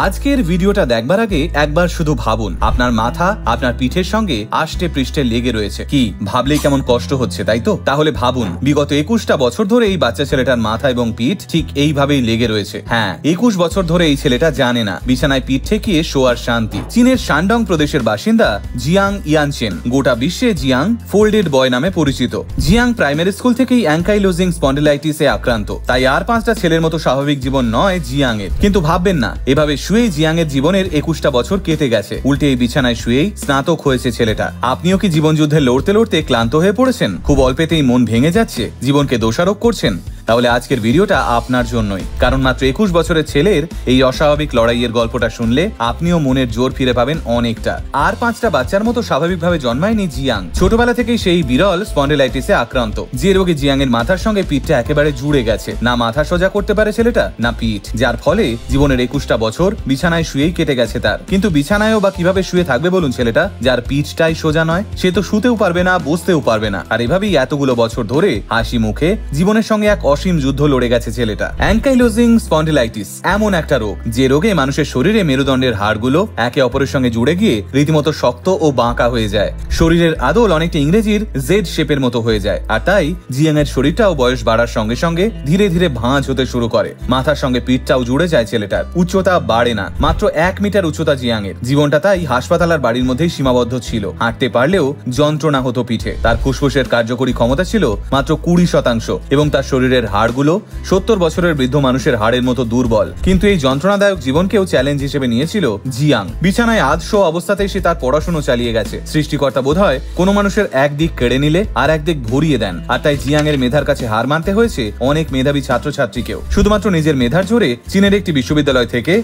আজকের ভিডিওটা দেখবার আগে একবার শুধু ভাবুন, আপনার মাথা আপনার পিঠের সঙ্গে আষ্টে পৃষ্ঠে লেগে রয়েছে। কি ভাবলেই কেমন কষ্ট হচ্ছে, তাই তো? তাহলে ভাবুন, বিগত 21টা বছর ধরে এই বাচ্চা ছেলেটার মাথা এবং পিঠ ঠিক এইভাবেই লেগে রয়েছে। হ্যাঁ, 21 বছর ধরে এই ছেলেটা জানে না বিছানায় পিঠ ঠেকিয়ে শোয়ার শান্তি। চীনের শানডং প্রদেশের বাসিন্দা জিয়াং ইয়ানচেন গোটা বিশ্বে জিয়াং ফোল্ডেড বয় নামে পরিচিত। জিয়াং প্রাইমারি স্কুল থেকেই অ্যাঙ্কাইলোজিং স্পন্ডিলাইটিসে আক্রান্ত, তাই আর 5টা ছেলের মতো স্বাভাবিক জীবন নয় জিয়াং এর। কিন্তু ভাববেন না, এভাবে শুয়েই জিয়াং এর জীবনের 21টা বছর কেটে গেছে। উল্টে এই বিছানায় শুয়েই স্নাতক হয়েছে ছেলেটা। আপনিও কি জীবন যুদ্ধে লড়তে লড়তে ক্লান্ত হয়ে পড়েছেন? খুব অল্পেতেই মন ভেঙে যাচ্ছে, জীবনকে দোষারোপ করছেন? তাহলে আজকের ভিডিওটা আপনার জন্যই। কারণ মাত্র 21 বছরের ছেলের এই অস্বাভাবিক লড়াইয়ের গল্পটা শুনলে আপনিও মনের জোর ফিরে পাবেন অনেকটা। আর 5টা বাচ্চার মতো স্বাভাবিকভাবে জন্মায়নি জিয়াং। ছোটবেলা থেকেই সেই বিরল স্পন্ডিলাইটিসে আক্রান্ত, যে রোগে জিয়াং এর মাথার সঙ্গে পিঠটা একেবারে জুড়ে গেছে। না মাথা সোজা করতে পারে ছেলেটা, না পিঠ, যার ফলে জীবনের 21টা বছর বিছানায় শুয়েই কেটে গেছে তার। কিন্তু বিছানায়ও বা কিভাবে শুয়ে থাকবে বলুন ছেলেটা, যার পিঠটাই সোজা নয়? সে তো শুতেও পারবে না, বসতেও পারবে না। আর এভাবেই এতগুলো বছর ধরে হাসি মুখে জীবনের সঙ্গে এক অসীম যুদ্ধ লড়ে গেছে ছেলেটা। অ্যাঙ্কাইলোজিং স্পন্ডিলাইটিস এমন একটা রোগ, যে রোগে মানুষের শরীরে মেরুদণ্ডের হাড়গুলো একে অপরের সঙ্গে জুড়ে গিয়ে রীতিমতো শক্ত ও বাঁকা হয়ে যায়। শরীরের আদল অনেকটা ইংরেজির জেড শেপের মতো হয়ে যায়। আর তাই জিয়াং এর শরীরটাও বয়স বাড়ার সঙ্গে সঙ্গে ধীরে ধীরে ভাঁজ হতে শুরু করে। মাথার সঙ্গে পিঠটাও জুড়ে যায় ছেলেটার। উচ্চতা বাড়ে না, মাত্র 1 মিটার উচ্চতা জিয়াং এর। জীবনটা তাই হাসপাতাল আর বাড়ির মধ্যেই সীমাবদ্ধ ছিল। হাঁটতে পারলেও যন্ত্রণা হতো পিঠে। তার ফুসফুসের কার্যকরী ক্ষমতা ছিল মাত্র 20% এবং তার শরীরের হাড়গুলো 70 বছরের বৃদ্ধ মানুষের হাড়ের মতো দুর্বল। কিন্তু এই যন্ত্রণাদায়ক জীবনকেও চ্যালেঞ্জ হিসেবে নিয়েছিল জিয়াং। বিছানায় আধশো অবস্থাতেই সে তার পড়াশোনা চালিয়ে গেছে। সৃষ্টিকর্তা বোধহয় কোনো মানুষের একদিক কেড়ে নিলে আর একদিক ভরিয়ে দেন। আর তাই জিয়াং এর মেধার কাছে হার মানতে হয়েছে অনেক মেধাবী ছাত্রছাত্রীকেও। শুধুমাত্র নিজের মেধার জোরে চীনের একটি বিশ্ববিদ্যালয় থেকে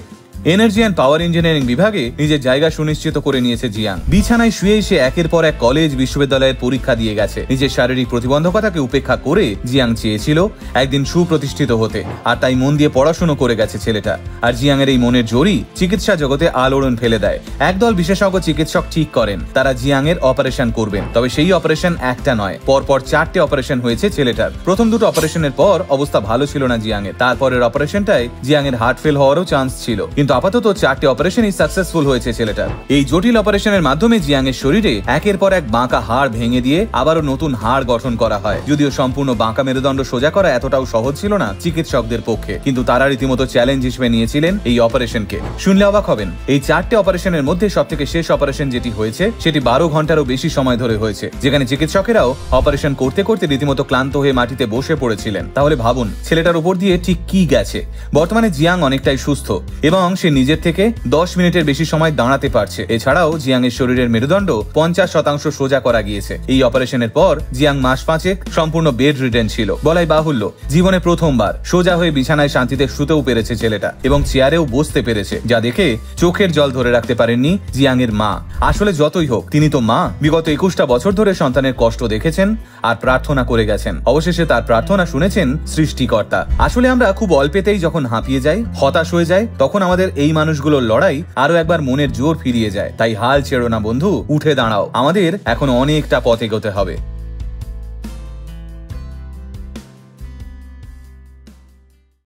এনার্জি অ্যান্ড পাওয়ার ইঞ্জিনিয়ারিং বিভাগে নিজের জায়গা সুনিশ্চিত করে নিয়েছে জিয়াং। বিছানায় শুয়েই সে একের পর এক কলেজ বিশ্ববিদ্যালয়ের পরীক্ষা দিয়ে গেছে। নিজের শারীরিক প্রতিবন্ধকতাকে উপেক্ষা করে জিয়াং চেয়েছিল একদিন সুপ্রতিষ্ঠিত হতে, আর তাই মন দিয়ে পড়াশোনা করে গেছে ছেলেটা। আর জিয়াং এর এই মনের জোরই চিকিৎসা জগতে আলোড়ন ফেলে দেয়। একদল বিশেষজ্ঞ চিকিৎসক ঠিক করেন তারা জিয়াং এর অপারেশন করবেন। তবে সেই অপারেশন একটা নয়, পরপর 4টে অপারেশন হয়েছে ছেলেটার। প্রথম 2টো অপারেশনের পর অবস্থা ভালো ছিল না জিয়াং এর। তারপরের অপারেশনটায় জিয়াং এর হার্ট ফেল হওয়ারও চান্স ছিল। কিন্তু আপাতত 4টে অপারেশনই সাকসেসফুল হয়েছে ছেলেটার। এই জটিল অপারেশনের মাধ্যমে জিয়াং এর শরীরে একের পর এক বাঁকা হাড় ভেঙে দিয়ে আবারও নতুন হাড় গঠন করা হয়। যদিও সম্পূর্ণ বাঁকা মেরুদণ্ড সোজা করা এতটাও সহজ ছিল না চিকিৎসকদের পক্ষে, কিন্তু তারা রীতিমতো চ্যালেঞ্জ হিসেবে নিয়েছিলেন এই অপারেশনকে। শুনলে অবাক হবেন, এই 4টে অপারেশনের মধ্যে সবথেকে শেষ অপারেশন যেটি হয়েছে সেটি 12 ঘন্টারও বেশি সময় ধরে হয়েছে, যেখানে চিকিৎসকেরাও অপারেশন করতে করতে রীতিমতো ক্লান্ত হয়ে মাটিতে বসে পড়েছিলেন। তাহলে ভাবুন ছেলেটার উপর দিয়ে ঠিক কি গেছে। বর্তমানে জিয়াং অনেকটাই সুস্থ এবং সে নিজের থেকে 10 মিনিটের বেশি সময় দাঁড়াতে পারছে। এছাড়াও জিয়াং এর শরীরের মেরুদণ্ড 50% সোজা করা গিয়েছে। এই অপারেশনের পর জিয়াং মাস 5 সম্পূর্ণ বেড রিডেন ছিল। বলাই বাহুল্য, জীবনে প্রথমবার সোজা হয়ে বিছানায় শান্তিতে শুতেও পেরেছে ছেলেটা এবং চেয়ারেও বসতে পেরেছে, যা দেখে চোখের জল ধরে রাখতে পারেননি জিয়াং এর মা। আসলে যতই হোক, তিনি তো মা। বিগত 21টা বছর ধরে সন্তানের কষ্ট দেখেছেন আর প্রার্থনা করে গেছেন। অবশেষে তার প্রার্থনা শুনেছেন সৃষ্টিকর্তা। আসলে আমরা খুব অল্পেতেই যখন হাঁপিয়ে যাই, হতাশ হয়ে যাই, তখন আমাদের এই মানুষগুলোর লড়াই আরো একবার মনের জোর ফিরিয়ে যায়। তাই হাল ছেড়ো না বন্ধু, উঠে দাঁড়াও। আমাদের এখন অনেকটা পথ এগোতে হবে।